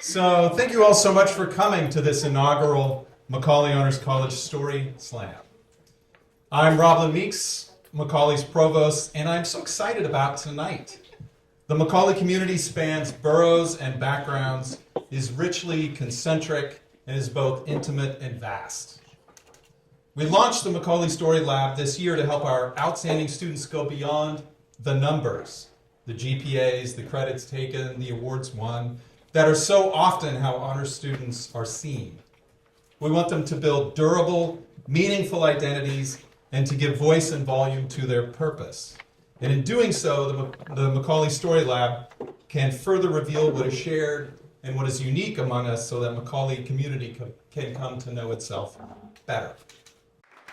So thank you all so much for coming to this inaugural Macaulay Honors College Story Slam. I'm Roblin Meeks, Macaulay's provost, and I'm so excited about tonight. The Macaulay community spans boroughs and backgrounds, is richly concentric, and is both intimate and vast. We launched the Macaulay Story Lab this year to help our outstanding students go beyond the numbers, the GPAs, the credits taken, the awards won, that are so often how honors students are seen. We want them to build durable, meaningful identities and to give voice and volume to their purpose. And in doing so, the Macaulay Story Lab can further reveal what is shared and what is unique among us so that Macaulay community can come to know itself better.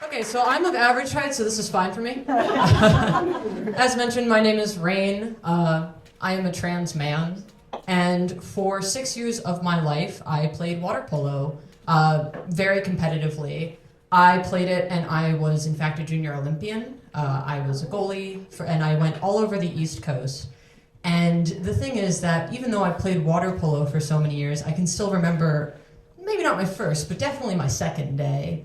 Okay, so I'm of average height, so this is fine for me. As mentioned, my name is Rain. I am a trans man. And for 6 years of my life, I played water polo very competitively. I played it, and I was, in fact, a junior Olympian. I was a goalie, and I went all over the East Coast. And the thing is that even though I played water polo for so many years, I can still remember, maybe not my first, but definitely my second day.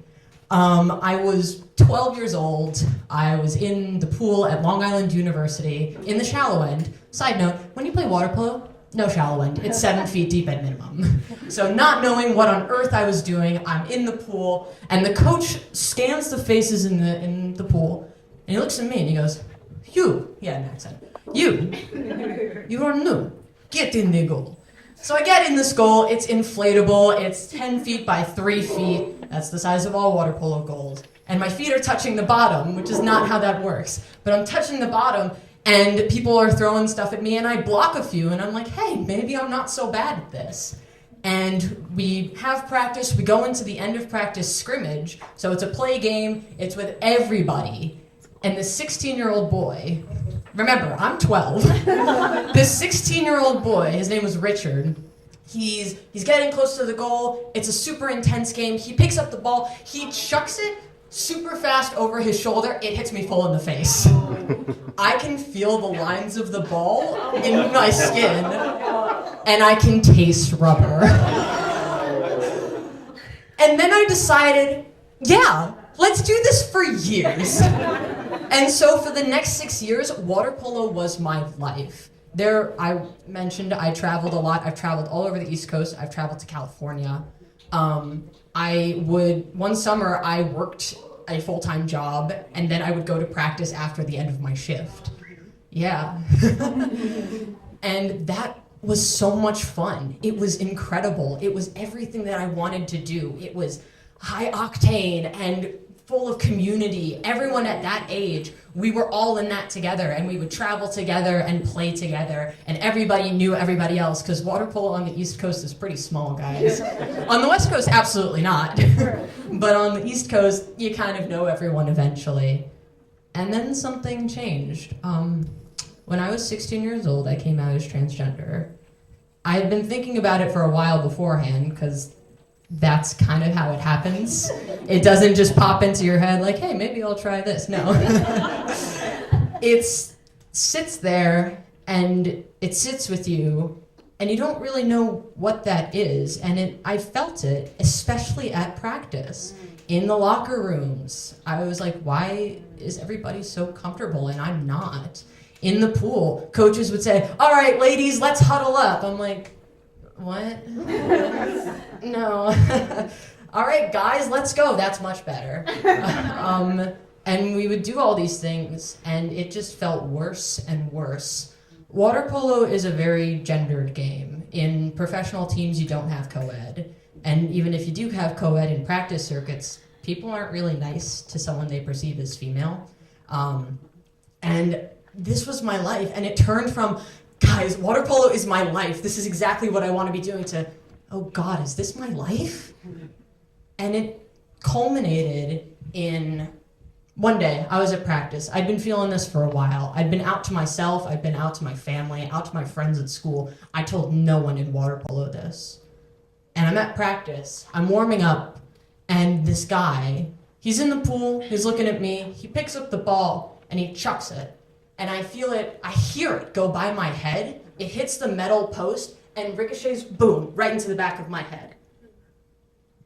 I was 12 years old. I was in the pool at Long Island University in the shallow end. Side note, when you play water polo, no shallow end. It's 7 feet deep at minimum. So not knowing what on earth I was doing, I'm in the pool, and the coach scans the faces in the pool, and he looks at me and he goes, "You," he had an accent, you are new. Get in the goal." So I get in this goal. It's inflatable. It's 10 feet by 3 feet. That's the size of all water polo goals. And my feet are touching the bottom, which is not how that works. But I'm touching the bottom, and people are throwing stuff at me, and I block a few, and I'm like, hey, maybe I'm not so bad at this. And we have practice. We go into the end of practice scrimmage. So it's a play game. It's with everybody. And the 16-year-old boy, remember, I'm 12. This 16-year-old boy, his name was Richard. He's getting close to the goal. It's a super intense game. He picks up the ball. He chucks it super fast over his shoulder. It hits me full in the face. I can feel the lines of the ball in my skin, and I can taste rubber. And then I decided, yeah, let's do this for years. And so for the next 6 years, water polo was my life. I mentioned I traveled a lot. I've traveled all over the East Coast. I've traveled to California. One summer I worked a full-time job, and then I would go to practice after the end of my shift. Yeah. And that was so much fun. It was incredible. It was everything that I wanted to do. It was high octane and full of community. Everyone at that age, we were all in that together, and we would travel together and play together, and everybody knew everybody else, because water polo on the East Coast is pretty small, guys. On the West Coast, absolutely not. But on the East Coast, you kind of know everyone eventually. And then something changed. When I was 16 years old, I came out as transgender. I had been thinking about it for a while beforehand, because that's kind of how it happens. It doesn't just pop into your head like, hey, maybe I'll try this. No. It sits there, and it sits with you, and you don't really know what that is. And I felt it, especially at practice, in the locker rooms. I was like, why is everybody so comfortable and I'm not? In the pool, coaches would say, all right, ladies, let's huddle up. I'm like, what? No. All right, guys, let's go. That's much better. And we would do all these things, and it just felt worse and worse. Water polo is a very gendered game. In professional teams, you don't have co-ed. And even if you do have co-ed in practice circuits, people aren't really nice to someone they perceive as female. And this was my life, and it turned from, guys, water polo is my life. This is exactly what I want to be doing, to, oh God, is this my life? And it culminated in one day. I was at practice. I'd been feeling this for a while. I'd been out to myself. I'd been out to my family, out to my friends at school. I told no one in water polo this. And I'm at practice. I'm warming up, and this guy, he's in the pool. He's looking at me. He picks up the ball, and he chucks it. And I feel it, I hear it go by my head. It hits the metal post, and ricochets, boom, right into the back of my head.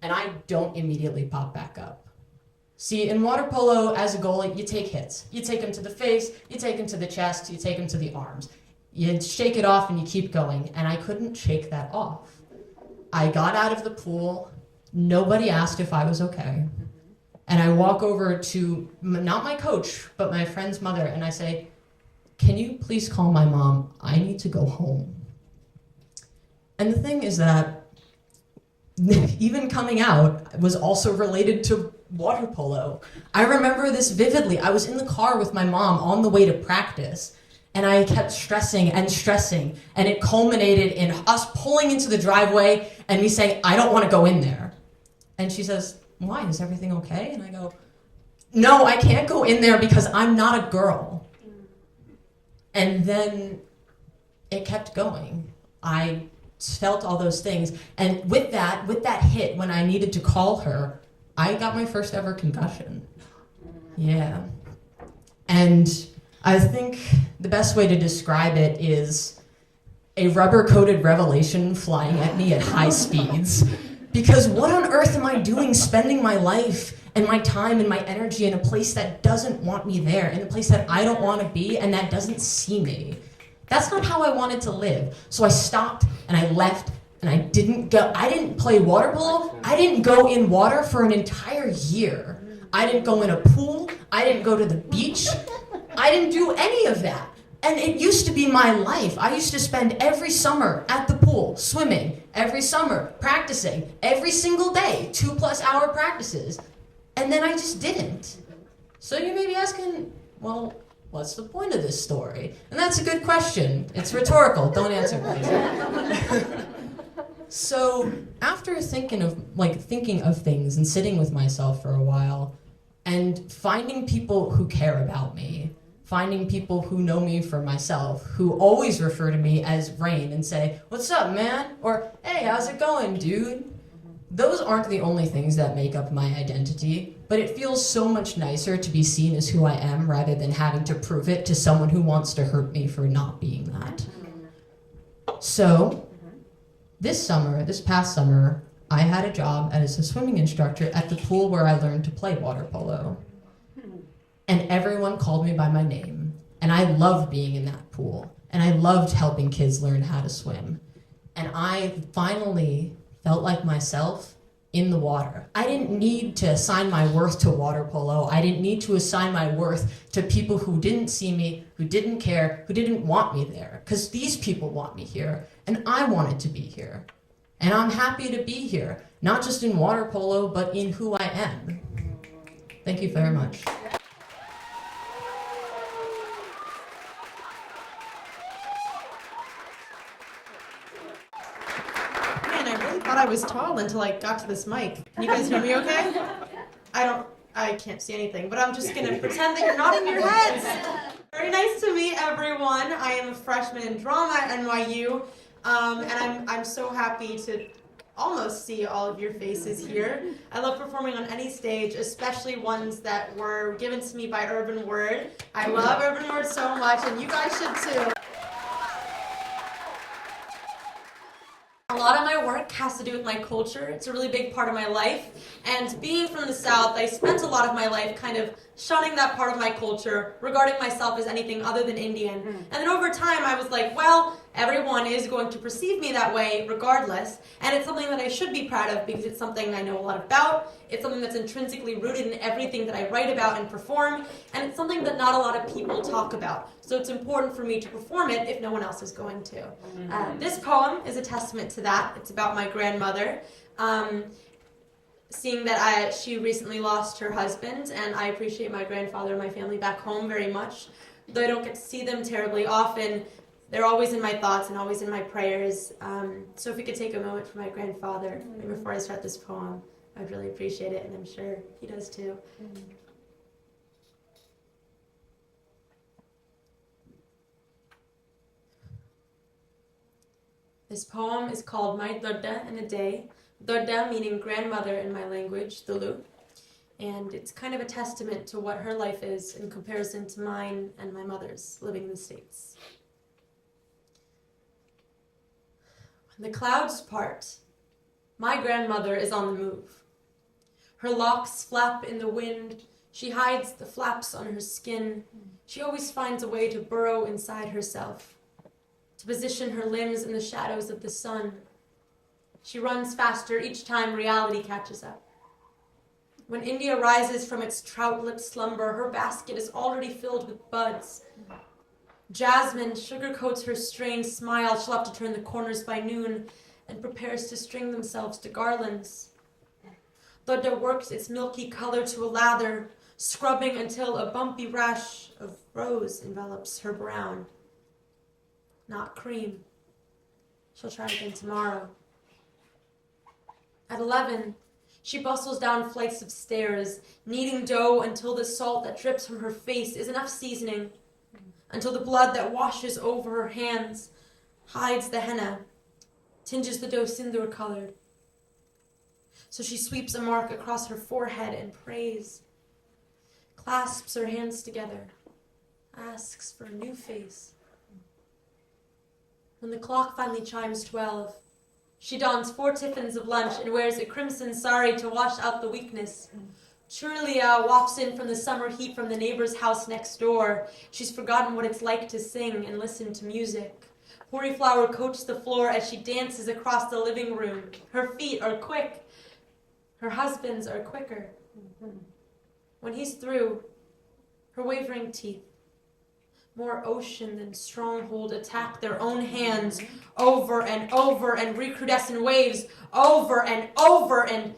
And I don't immediately pop back up. See, in water polo, as a goalie, you take hits. You take them to the face, you take them to the chest, you take them to the arms. You shake it off and you keep going, and I couldn't shake that off. I got out of the pool, nobody asked if I was okay, and I walk over to, not my coach, but my friend's mother, and I say, "Can you please call my mom? I need to go home." And the thing is that even coming out was also related to water polo. I remember this vividly. I was in the car with my mom on the way to practice, and I kept stressing, and it culminated in us pulling into the driveway and me saying, "I don't want to go in there." And she says, "Why? Is everything okay?" And I go, "No, I can't go in there because I'm not a girl." And then it kept going. I felt all those things. And with that hit, when I needed to call her, I got my first ever concussion. Yeah. And I think the best way to describe it is a rubber-coated revelation flying at me at high speeds. Because what on earth am I doing spending my life and my time and my energy in a place that doesn't want me there, in a place that I don't want to be and that doesn't see me? That's not how I wanted to live. So I stopped and I left and I didn't play water polo. I didn't go in water for an entire year. I didn't go in a pool. I didn't go to the beach. I didn't do any of that. And it used to be my life. I used to spend every summer at the pool, swimming, every summer, practicing, every single day, 2+ hour practices. And then I just didn't. So you may be asking, well, what's the point of this story? And that's a good question. It's rhetorical. Don't answer, please. So after thinking of things and sitting with myself for a while and finding people who care about me, finding people who know me for myself, who always refer to me as Rain and say, "What's up, man?" Or, "Hey, how's it going, dude?" Those aren't the only things that make up my identity, but it feels so much nicer to be seen as who I am rather than having to prove it to someone who wants to hurt me for not being that. So, this past summer, I had a job as a swimming instructor at the pool where I learned to play water polo. And everyone called me by my name, and I loved being in that pool, and I loved helping kids learn how to swim. And I finally felt like myself in the water. I didn't need to assign my worth to water polo. I didn't need to assign my worth to people who didn't see me, who didn't care, who didn't want me there. Because these people want me here, and I wanted to be here. And I'm happy to be here, not just in water polo, but in who I am. Thank you very much. I was tall until I got to this mic. Can you guys hear me okay? I can't see anything, but I'm just gonna pretend that you're nodding your heads. Very nice to meet everyone. I am a freshman in drama at NYU, and I'm so happy to almost see all of your faces here. I love performing on any stage, especially ones that were given to me by Urban Word. I love Urban Word so much, and you guys should too. A lot of my work has to do with my culture. It's a really big part of my life. And being from the South, I spent a lot of my life kind of shunning that part of my culture, regarding myself as anything other than Indian. And then over time, I was like, well, everyone is going to perceive me that way regardless. And it's something that I should be proud of because it's something I know a lot about. It's something that's intrinsically rooted in everything that I write about and perform. And it's something that not a lot of people talk about. So it's important for me to perform it if no one else is going to. This poem is a testament to that. It's about my grandmother. Seeing that she recently lost her husband, and I appreciate my grandfather and my family back home very much. Though I don't get to see them terribly often, they're always in my thoughts and always in my prayers. So if we could take a moment for my grandfather before I start this poem, I'd really appreciate it, and I'm sure he does too. This poem is called My Dodda in a Day. Dodda meaning grandmother in my language, Tulu. And it's kind of a testament to what her life is in comparison to mine and my mother's living in the States. The clouds part. My grandmother is on the move. Her locks flap in the wind. She hides the flaps on her skin. She always finds a way to burrow inside herself, to position her limbs in the shadows of the sun. She runs faster each time reality catches up. When India rises from its trout-lipped slumber, her basket is already filled with buds. Jasmine sugarcoats her strained smile. She'll have to turn the corners by noon and prepares to string themselves to garlands. Dodda works its milky color to a lather, scrubbing until a bumpy rash of rose envelops her brown. Not cream. She'll try again tomorrow. At 11, she bustles down flights of stairs, kneading dough until the salt that drips from her face is enough seasoning, until the blood that washes over her hands hides the henna, tinges the dough sindoor-colored. So she sweeps a mark across her forehead and prays, clasps her hands together, asks for a new face. When the clock finally chimes 12, she dons 4 tiffins of lunch and wears a crimson sari to wash out the weakness. Churlia wafts in from the summer heat from the neighbor's house next door. She's forgotten what it's like to sing and listen to music. Puri Flower coats the floor as she dances across the living room. Her feet are quick. Her husband's are quicker. When he's through, her wavering teeth, more ocean than stronghold, attack their own hands over and over and recrudescent waves over and over and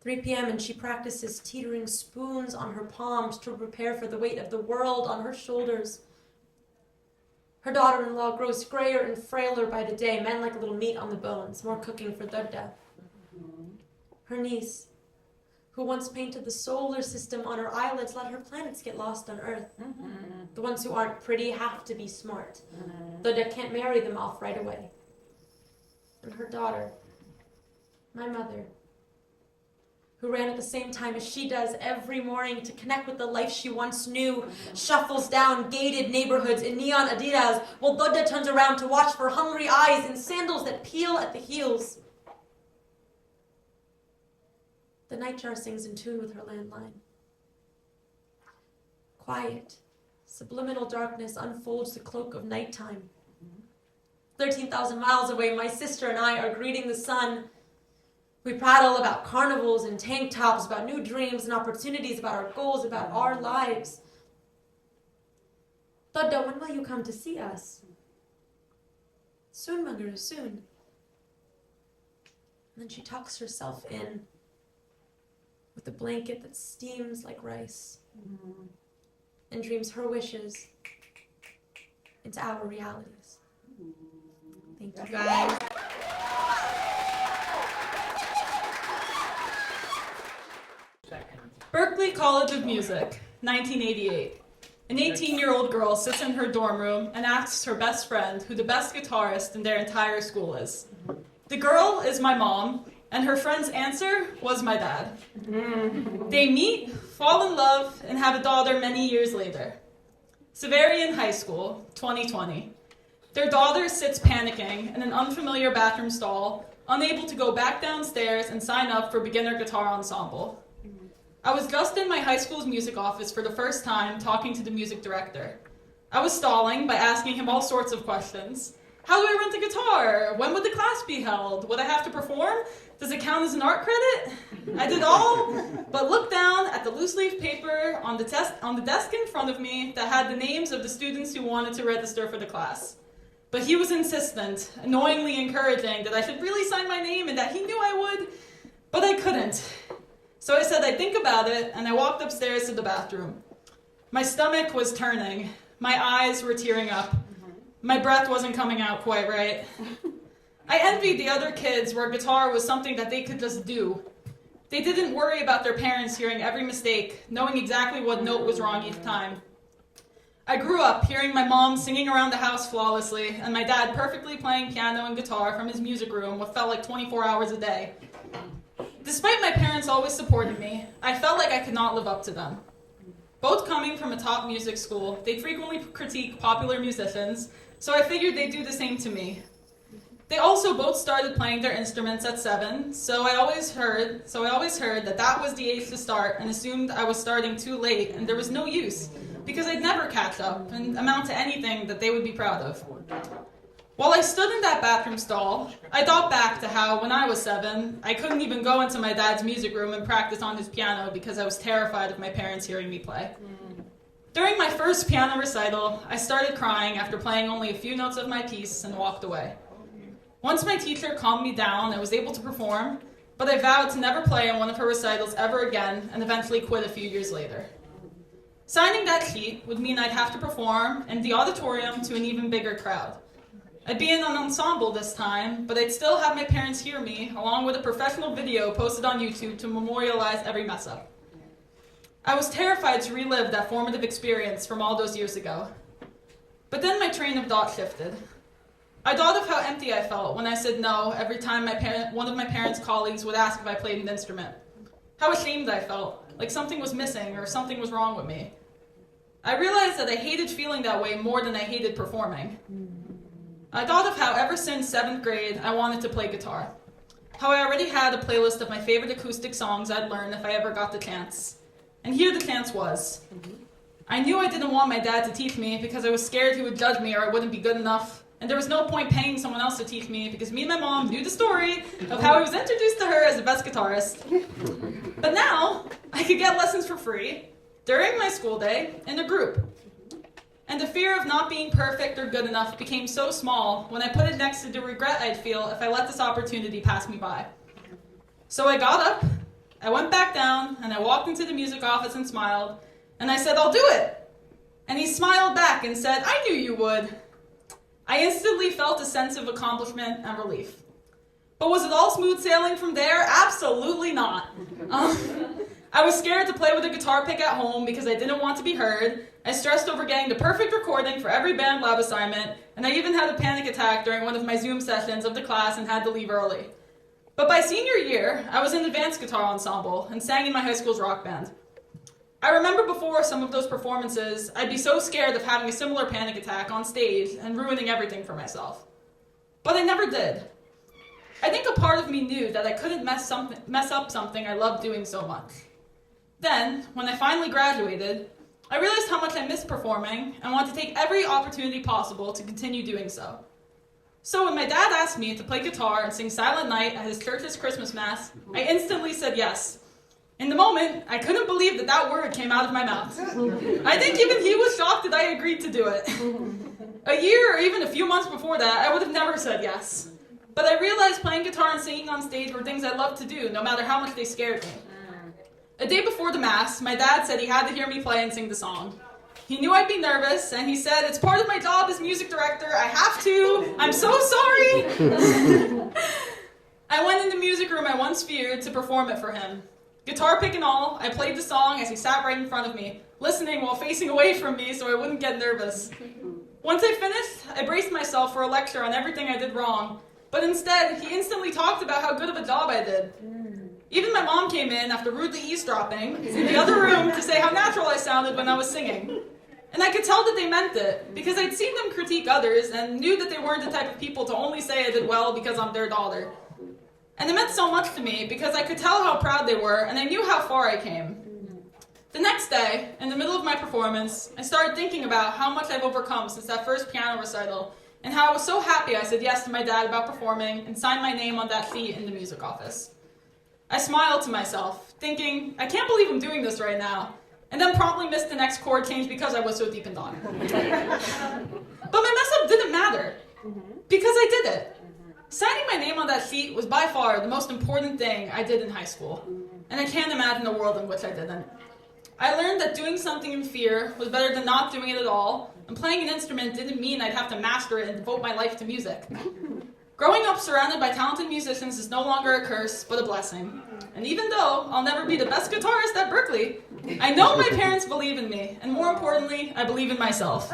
3 p.m. and she practices teetering spoons on her palms to prepare for the weight of the world on her shoulders. Her daughter-in-law grows grayer and frailer by the day, men like a little meat on the bones, more cooking for Dodda. Her niece, who once painted the solar system on her eyelids, let her planets get lost on Earth. The ones who aren't pretty have to be smart. Dodda can't marry them off right away. And her daughter, my mother, who ran at the same time as she does every morning to connect with the life she once knew, shuffles down gated neighborhoods in neon Adidas, while Dodda turns around to watch for hungry eyes in sandals that peel at the heels. The nightjar sings in tune with her landline. Quiet, subliminal darkness unfolds the cloak of nighttime. 13,000 miles away, my sister and I are greeting the sun. We prattle about carnivals and tank tops, about new dreams and opportunities, about our goals, about our lives. Dodda, when will you come to see us? Soon, Magaru, soon. And then she tucks herself in with a blanket that steams like rice and dreams her wishes into our realities. Thank you, guys. Berklee College of Music, 1988. An 18-year-old girl sits in her dorm room and asks her best friend who the best guitarist in their entire school is. The girl is my mom, and her friend's answer was my dad. They meet, fall in love, and have a daughter many years later. Severian High School, 2020. Their daughter sits panicking in an unfamiliar bathroom stall, unable to go back downstairs and sign up for beginner guitar ensemble. I was just in my high school's music office for the first time talking to the music director. I was stalling by asking him all sorts of questions. How do I rent a guitar? When would the class be held? Would I have to perform? Does it count as an art credit? I did all but look down at the loose leaf paper on the desk in front of me that had the names of the students who wanted to register for the class. But he was insistent, annoyingly encouraging that I should really sign my name and that he knew I would, but I couldn't. So I said I'd think about it, and I walked upstairs to the bathroom. My stomach was turning. My eyes were tearing up. My breath wasn't coming out quite right. I envied the other kids where guitar was something that they could just do. They didn't worry about their parents hearing every mistake, knowing exactly what note was wrong each time. I grew up hearing my mom singing around the house flawlessly, and my dad perfectly playing piano and guitar from his music room what felt like 24 hours a day. Despite my parents always supporting me, I felt like I could not live up to them. Both coming from a top music school, they frequently critique popular musicians, so I figured they'd do the same to me. They also both started playing their instruments at 7, so I always heard that that was the age to start and assumed I was starting too late and there was no use because I'd never catch up and amount to anything that they would be proud of. While I stood in that bathroom stall, I thought back to how when I was 7, I couldn't even go into my dad's music room and practice on his piano because I was terrified of my parents hearing me play. During my first piano recital, I started crying after playing only a few notes of my piece and walked away. Once my teacher calmed me down, I was able to perform, but I vowed to never play on one of her recitals ever again and eventually quit a few years later. Signing that sheet would mean I'd have to perform in the auditorium to an even bigger crowd. I'd be in an ensemble this time, but I'd still have my parents hear me, along with a professional video posted on YouTube to memorialize every mess up. I was terrified to relive that formative experience from all those years ago. But then my train of thought shifted. I thought of how empty I felt when I said no every time one of my parents' colleagues would ask if I played an instrument. How ashamed I felt, like something was missing or something was wrong with me. I realized that I hated feeling that way more than I hated performing. I thought of how ever since 7th grade I wanted to play guitar. How I already had a playlist of my favorite acoustic songs I'd learn if I ever got the chance. And here the chance was. I knew I didn't want my dad to teach me because I was scared he would judge me or I wouldn't be good enough. And there was no point paying someone else to teach me because me and my mom knew the story of how I was introduced to her as the best guitarist. But now, I could get lessons for free, during my school day, in a group. And the fear of not being perfect or good enough became so small when I put it next to the regret I'd feel if I let this opportunity pass me by. So I got up, I went back down, and I walked into the music office and smiled, and I said, "I'll do it!" And he smiled back and said, "I knew you would." I instantly felt a sense of accomplishment and relief. But was it all smooth sailing from there? Absolutely not. I was scared to play with a guitar pick at home because I didn't want to be heard. I stressed over getting the perfect recording for every band lab assignment, and I even had a panic attack during one of my Zoom sessions of the class and had to leave early. But by senior year, I was in advanced guitar ensemble and sang in my high school's rock band. I remember before some of those performances, I'd be so scared of having a similar panic attack on stage and ruining everything for myself. But I never did. I think a part of me knew that I couldn't mess up something I loved doing so much. Then, when I finally graduated, I realized how much I missed performing and wanted to take every opportunity possible to continue doing so. So when my dad asked me to play guitar and sing Silent Night at his church's Christmas Mass, I instantly said yes. In the moment, I couldn't believe that that word came out of my mouth. I think even he was shocked that I agreed to do it. A year or even a few months before that, I would have never said yes. But I realized playing guitar and singing on stage were things I loved to do, no matter how much they scared me. A day before the Mass, my dad said he had to hear me play and sing the song. He knew I'd be nervous, and he said, "It's part of my job as music director, I have to, I'm so sorry." I went in the music room I once feared to perform it for him. Guitar pick and all, I played the song as he sat right in front of me, listening while facing away from me so I wouldn't get nervous. Once I finished, I braced myself for a lecture on everything I did wrong, but instead, he instantly talked about how good of a job I did. Even my mom came in after rudely eavesdropping in the other room to say how natural I sounded when I was singing. And I could tell that they meant it, because I'd seen them critique others and knew that they weren't the type of people to only say I did well because I'm their daughter. And it meant so much to me because I could tell how proud they were and I knew how far I came. The next day, in the middle of my performance, I started thinking about how much I've overcome since that first piano recital and how I was so happy I said yes to my dad about performing and signed my name on that sheet in the music office. I smiled to myself, thinking, I can't believe I'm doing this right now, and then promptly missed the next chord change because I was so deep in thought. But my mess up didn't matter, because I did it. Signing my name on that sheet was by far the most important thing I did in high school, and I can't imagine a world in which I didn't. I learned that doing something in fear was better than not doing it at all, and playing an instrument didn't mean I'd have to master it and devote my life to music. Growing up surrounded by talented musicians is no longer a curse, but a blessing. And even though I'll never be the best guitarist at Berkeley, I know my parents believe in me, and more importantly, I believe in myself.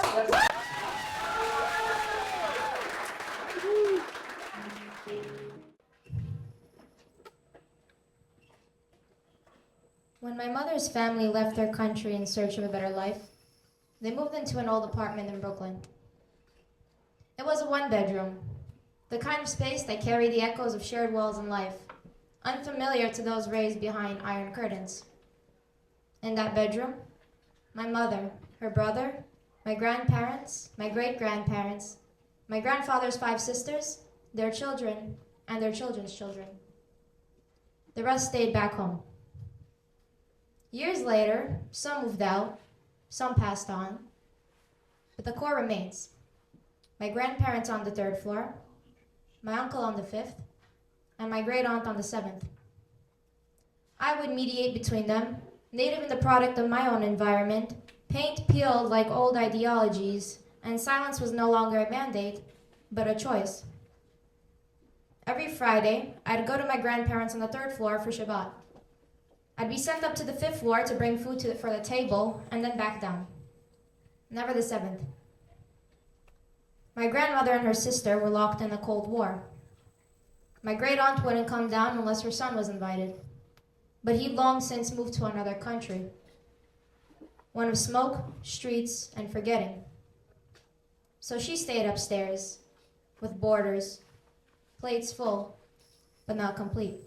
When my mother's family left their country in search of a better life, they moved into an old apartment in Brooklyn. It was a one-bedroom, the kind of space that carried the echoes of shared walls and life, unfamiliar to those raised behind iron curtains. In that bedroom, my mother, her brother, my grandparents, my great-grandparents, my grandfather's 5 sisters, their children, and their children's children. The rest stayed back home. Years later, some moved out, some passed on, but the core remains. My grandparents on the 3rd floor, my uncle on the 5th, and my great aunt on the 7th. I would mediate between them, native and the product of my own environment, paint peeled like old ideologies, and silence was no longer a mandate, but a choice. Every Friday, I'd go to my grandparents on the 3rd floor for Shabbat. I'd be sent up to the 5th floor to bring food for the table, and then back down. Never the 7th. My grandmother and her sister were locked in the Cold War. My great aunt wouldn't come down unless her son was invited, but he'd long since moved to another country. One of smoke, streets, and forgetting. So she stayed upstairs, with boarders, plates full, but not complete.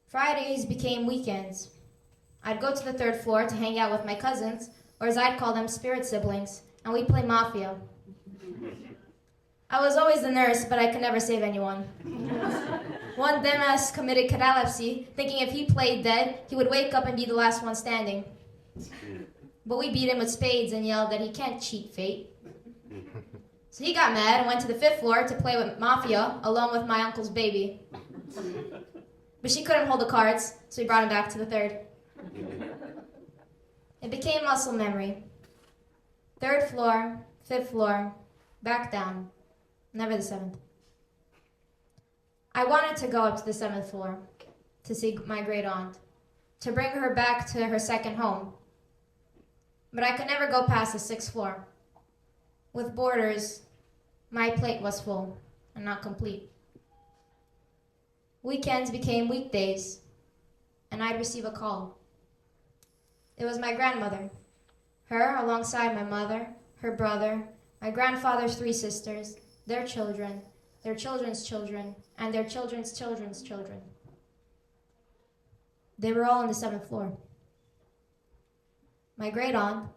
Fridays became weekends. I'd go to the 3rd floor to hang out with my cousins, or as I'd call them, spirit siblings, and we'd play Mafia. I was always the nurse, but I could never save anyone. One Demas committed catalepsy, thinking if he played dead, he would wake up and be the last one standing. But we beat him with spades and yelled that he can't cheat fate. So he got mad and went to the 5th floor to play with Mafia, along with my uncle's baby. But she couldn't hold the cards, so we brought him back to the 3rd. It became muscle memory. 3rd floor, 5th floor, back down. Never the 7th. I wanted to go up to the 7th floor to see my great aunt, to bring her back to her second home. But I could never go past the 6th floor. With boarders, my plate was full and not complete. Weekends became weekdays, and I'd receive a call. It was my grandmother. Her, alongside my mother, her brother, my grandfather's 3 sisters, their children, their children's children, and their children's children's children. They were all on the 7th floor. My great aunt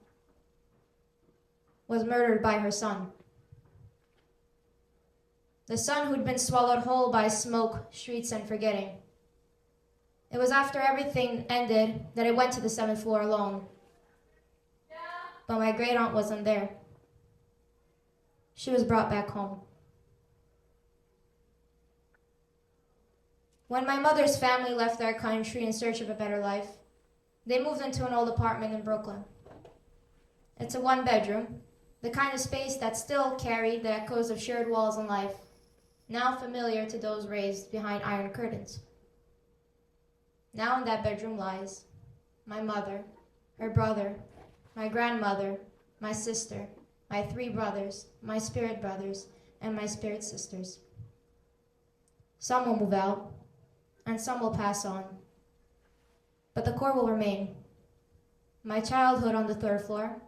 was murdered by her son. The son who'd been swallowed whole by smoke, streets, and forgetting. It was after everything ended that I went to the 7th floor alone. But my great aunt wasn't there. She was brought back home. When my mother's family left their country in search of a better life, they moved into an old apartment in Brooklyn. It's a 1-bedroom, the kind of space that still carried the echoes of shared walls and life, now familiar to those raised behind iron curtains. Now in that bedroom lies my mother, her brother, my grandmother, my sister, my 3 brothers, my spirit brothers, and my spirit sisters. Some will move out, and some will pass on. But the core will remain. My childhood on the 3rd floor,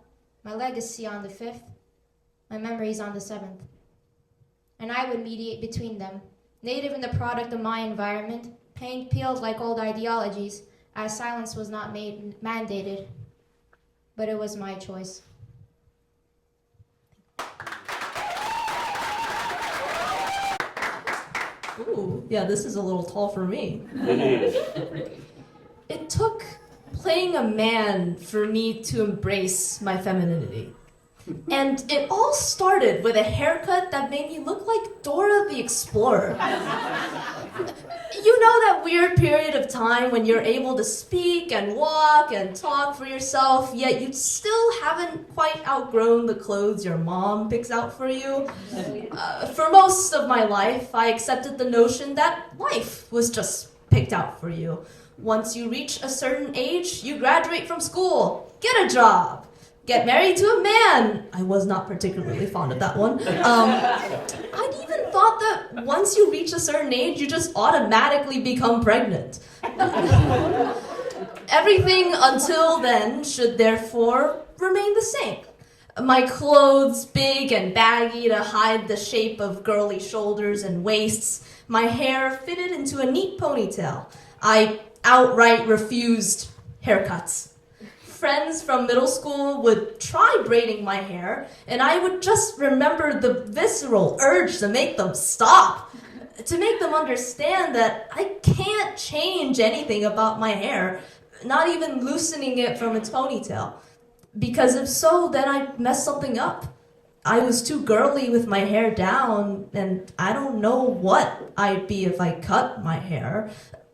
my legacy on the 5th, my memories on the 7th. And I would mediate between them, native and the product of my environment, paint peeled like old ideologies, as silence was not mandated, but it was my choice. Ooh, yeah, this is a little tall for me. It took playing a man for me to embrace my femininity. And it all started with a haircut that made me look like Dora the Explorer. You know that weird period of time when you're able to speak and walk and talk for yourself, yet you still haven't quite outgrown the clothes your mom picks out for you? For most of my life, I accepted the notion that life was just picked out for you. Once you reach a certain age, you graduate from school, get a job, get married to a man. I was not particularly fond of that one. I'd even thought that once you reach a certain age, you just automatically become pregnant. Everything until then should therefore remain the same. My clothes big and baggy to hide the shape of girly shoulders and waists. My hair fitted into a neat ponytail. I outright refused haircuts. Friends from middle school would try braiding my hair, and I would just remember the visceral urge to make them stop, to make them understand that I can't change anything about my hair, not even loosening it from its ponytail. Because if so, then I'd mess something up. I was too girly with my hair down, and I don't know what I'd be if I cut my hair.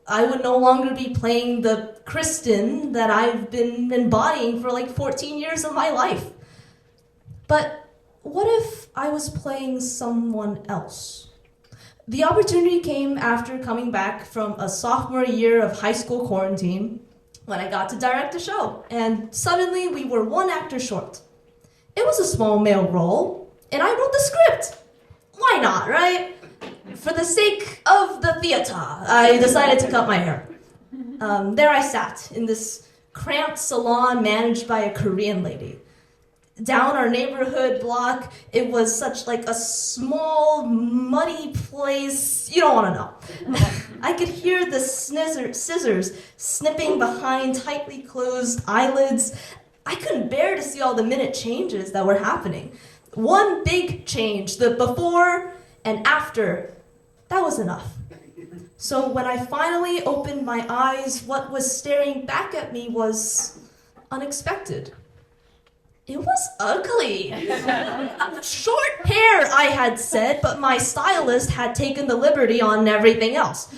I would no longer be playing the Kristen that I've been embodying for like 14 years of my life. But what if I was playing someone else? The opportunity came after coming back from a sophomore year of high school quarantine when I got to direct a show, and suddenly we were one actor short. It was a small male role, and I wrote the script. Why not, right? For the sake of the theater, I decided to cut my hair. There I sat in this cramped salon managed by a Korean lady. Down our neighborhood block, it was such like a small, muddy place. You don't want to know. I could hear the scissors snipping behind tightly closed eyelids. I couldn't bear to see all the minute changes that were happening. One big change, the before and after, that was enough. So when I finally opened my eyes, what was staring back at me was unexpected. It was ugly. Short hair, I had said, but my stylist had taken the liberty on everything else.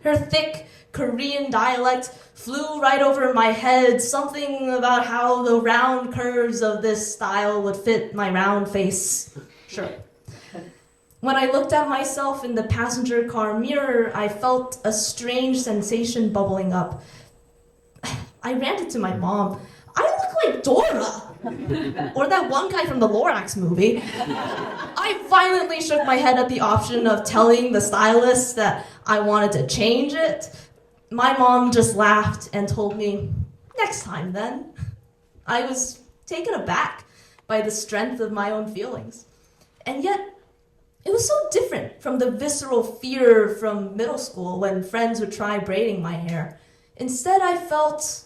Her thick Korean dialect flew right over my head, something about how the round curves of this style would fit my round face. Sure. When I looked at myself in the passenger car mirror, I felt a strange sensation bubbling up. I ranted to my mom. I look like Dora! Or that one guy from the Lorax movie. I violently shook my head at the option of telling the stylist that I wanted to change it. My mom just laughed and told me, next time then. I was taken aback by the strength of my own feelings. And yet, it was so different from the visceral fear from middle school when friends would try braiding my hair. Instead, I felt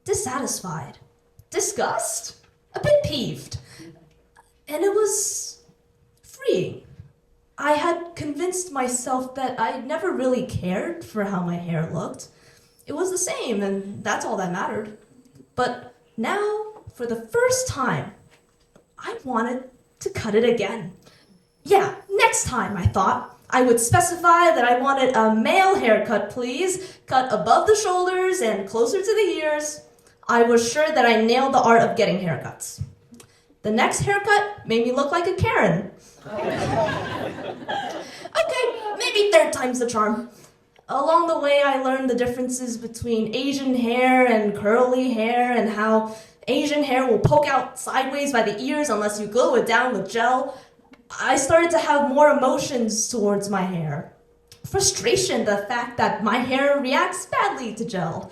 dissatisfied, disgust, a bit peeved. And it was freeing. I had convinced myself that I'd never really cared for how my hair looked. It was the same, and that's all that mattered. But now, for the first time, I wanted to cut it again. Yeah, next time, I thought, I would specify that I wanted a male haircut, please, cut above the shoulders and closer to the ears. I was sure that I nailed the art of getting haircuts. The next haircut made me look like a Karen. Okay, maybe third time's the charm. Along the way, I learned the differences between Asian hair and curly hair, and how Asian hair will poke out sideways by the ears unless you glue it down with gel. I started to have more emotions towards my hair. Frustration, the fact that my hair reacts badly to gel.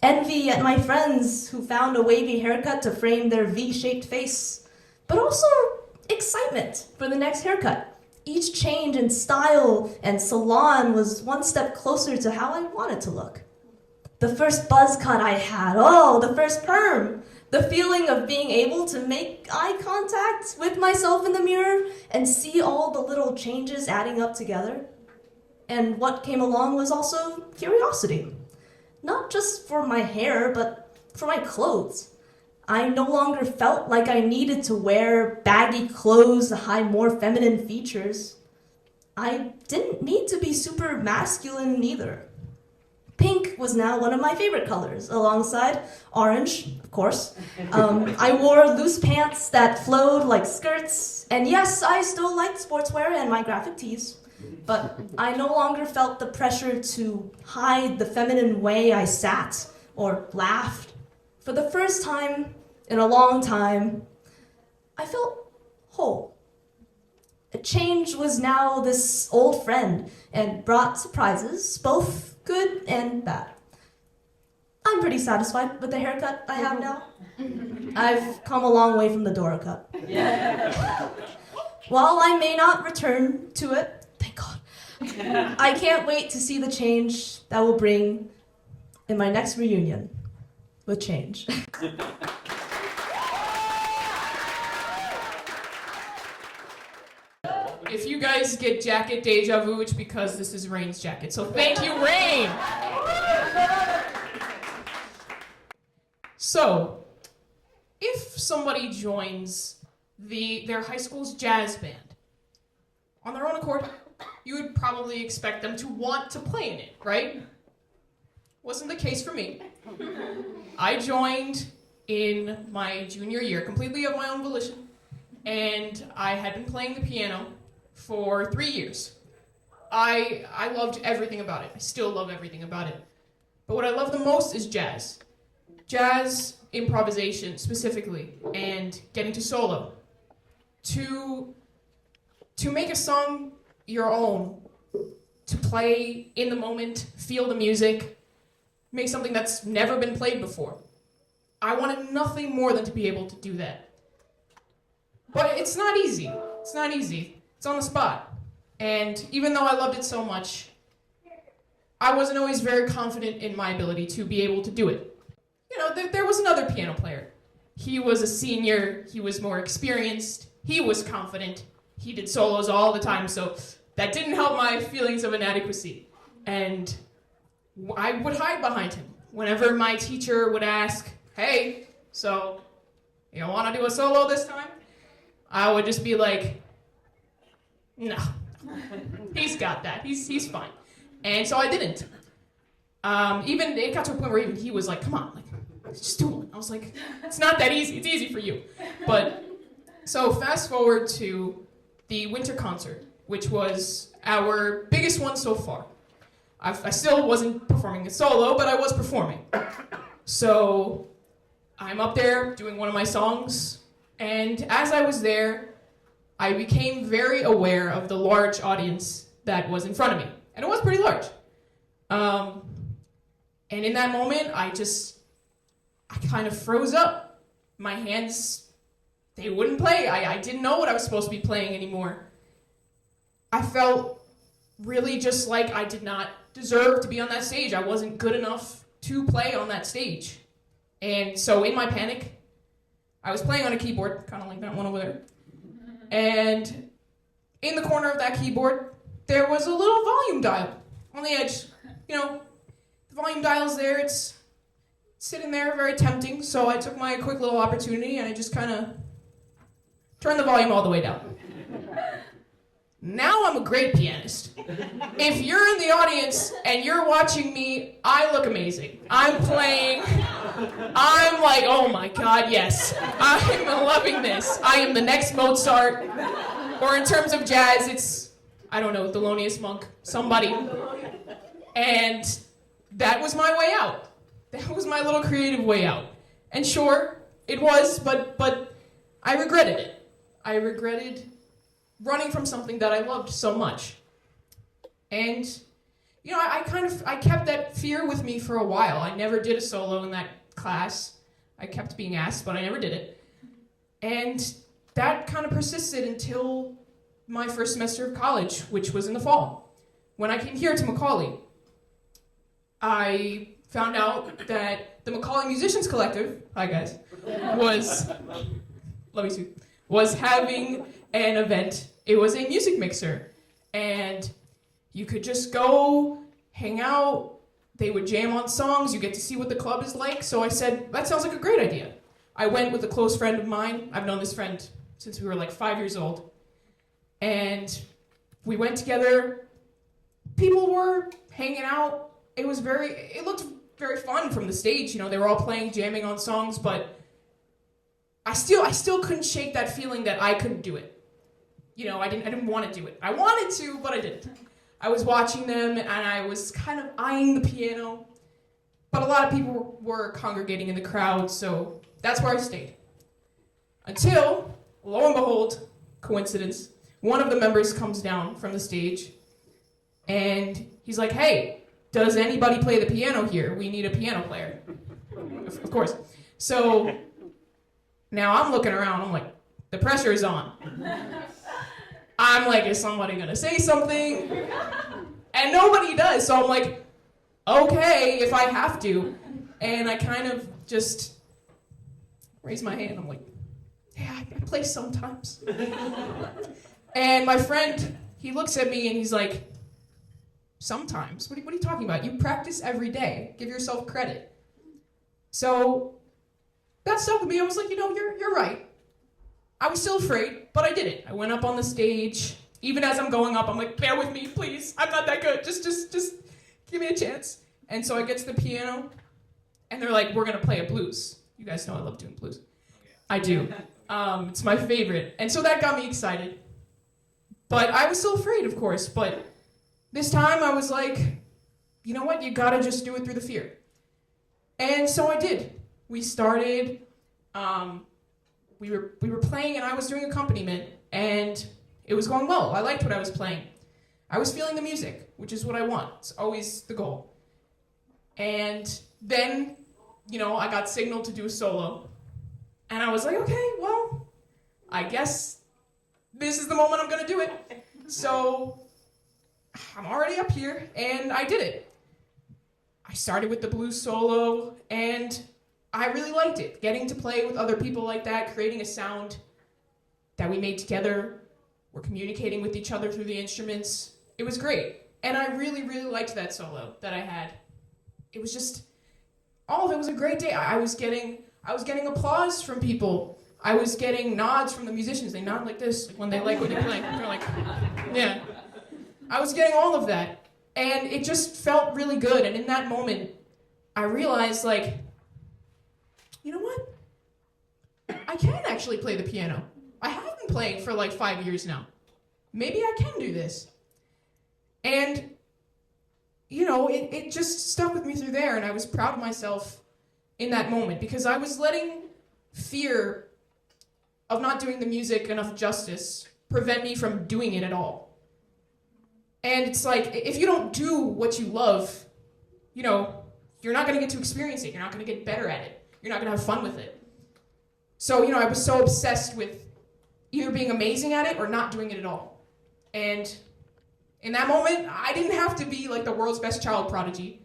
Envy at my friends who found a wavy haircut to frame their V-shaped face. But also excitement for the next haircut. Each change in style and salon was one step closer to how I wanted to look. The first buzz cut I had, the first perm. The feeling of being able to make eye contact with myself in the mirror and see all the little changes adding up together. And what came along was also curiosity. Not just for my hair, but for my clothes. I no longer felt like I needed to wear baggy clothes to hide more feminine features. I didn't need to be super masculine either. Pink was now one of my favorite colors, alongside orange, of course. I wore loose pants that flowed like skirts, and yes, I still liked sportswear and my graphic tees. But I no longer felt the pressure to hide the feminine way I sat or laughed. For the first time in a long time, I felt whole. A change was now this old friend and brought surprises, both good and bad. I'm pretty satisfied with the haircut I have now. I've come a long way from the Dora Cup. While I may not return to it, thank God, I can't wait to see the change that will bring in my next reunion with change. If you guys get jacket deja vu, it's because this is Rain's jacket. So thank you, Rain! So, if somebody joins their high school's jazz band on their own accord, you would probably expect them to want to play in it, right? Wasn't the case for me. I joined in my junior year, completely of my own volition, and I had been playing the piano for 3 years. I loved everything about it. I still love everything about it. But what I love the most is jazz. Jazz improvisation specifically, and getting to solo. To make a song your own, to play in the moment, feel the music, make something that's never been played before. I wanted nothing more than to be able to do that. But it's not easy. It's not easy. It's on the spot. And even though I loved it so much, I wasn't always very confident in my ability to be able to do it. You know, there was another piano player. He was a senior, he was more experienced, he was confident, he did solos all the time, so that didn't help my feelings of inadequacy. And I would hide behind him. Whenever my teacher would ask, hey, so you want to do a solo this time? I would just be like, no, he's got that. He's fine. And so I didn't. Even it got to a point where even he was like, come on, like, just do it. I was like, it's not that easy. It's easy for you. But so fast forward to the winter concert, which was our biggest one so far. I still wasn't performing a solo, but I was performing. So I'm up there doing one of my songs, and as I was there, I became very aware of the large audience that was in front of me. And it was pretty large. And in that moment, I kind of froze up. My hands, they wouldn't play. I didn't know what I was supposed to be playing anymore. I felt really just like I did not deserve to be on that stage. I wasn't good enough to play on that stage. And so in my panic, I was playing on a keyboard, kind of like that one over there. And in the corner of that keyboard, there was a little volume dial on the edge. You know, the volume dial's there, it's sitting there, very tempting, so I took my quick little opportunity and I just kind of turned the volume all the way down. Now I'm a great pianist. If you're in the audience and you're watching me, I look amazing. I'm playing, I'm like, oh my God, yes. I'm loving this. I am the next Mozart. Or in terms of jazz, it's, I don't know, Thelonious Monk, somebody. And that was my way out. That was my little creative way out. And sure, it was, but I regretted it. I regretted running from something that I loved so much. And, you know, I kept that fear with me for a while. I never did a solo in that class. I kept being asked, but I never did it. And that kind of persisted until my first semester of college, which was in the fall. When I came here to Macaulay, I found out that the Macaulay Musicians Collective, hi guys, was having an event. It was a music mixer, and you could just go hang out. They would jam on songs. You get to see what the club is like. So I said, that sounds like a great idea. I went with a close friend of mine. I've known this friend since we were like 5 years old. And we went together. People were hanging out. It looked very fun from the stage. You know, they were all playing, jamming on songs, but I still couldn't shake that feeling that I couldn't do it. You know, I didn't want to do it. I wanted to, but I didn't. I was watching them and I was kind of eyeing the piano, but a lot of people were congregating in the crowd, so that's where I stayed. Until, lo and behold, coincidence, one of the members comes down from the stage and he's like, hey, does anybody play the piano here? We need a piano player. Of course. So Now I'm looking around, I'm like, the pressure is on. I'm like, is somebody gonna say something? And nobody does, so I'm like, okay, if I have to. And I kind of just raise my hand, I'm like, yeah, I play sometimes. And my friend, he looks at me and he's like, sometimes? What are you talking about? You practice every day. Give yourself credit. So that stuck with me. I was like, you're right. I was still afraid, but I did it. I went up on the stage. Even as I'm going up, I'm like, bear with me, please. I'm not that good. Just give me a chance. And so I get to the piano, and they're like, we're gonna play a blues. You guys know I love doing blues. I do. It's my favorite. And so that got me excited. But I was still afraid, of course. But this time I was like, you know what? You gotta just do it through the fear. And so I did. We started, we were playing and I was doing accompaniment and it was going well. I liked what I was playing. I was feeling the music, which is what I want. It's always the goal. And then, I got signaled to do a solo. And I was like, okay, well, I guess this is the moment I'm gonna do it. So I'm already up here and I did it. I started with the blues solo and I really liked it. Getting to play with other people like that, creating a sound that we made together. We're communicating with each other through the instruments. It was great. And I really, really liked that solo that I had. It was just, all of it was a great day. I was getting applause from people. I was getting nods from the musicians. They nod like this when they like what you play. They're like, yeah. I was getting all of that. And it just felt really good. And in that moment, I realized, like, you know what? I can actually play the piano. I have been playing for like 5 years now. Maybe I can do this. And, it just stuck with me through there. And I was proud of myself in that moment because I was letting fear of not doing the music enough justice prevent me from doing it at all. And it's like, if you don't do what you love, you're not going to get to experience it. You're not going to get better at it. You're not going to have fun with it. So, I was so obsessed with either being amazing at it or not doing it at all. And in that moment, I didn't have to be like the world's best child prodigy.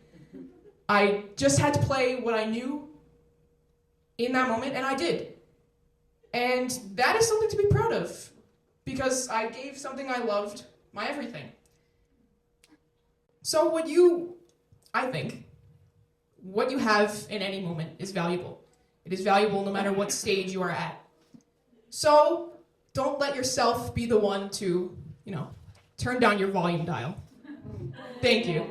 I just had to play what I knew in that moment, and I did. And that is something to be proud of because I gave something I loved my everything. So I think, what you have in any moment is valuable. It is valuable no matter what stage you are at. So don't let yourself be the one to, turn down your volume dial. Thank you.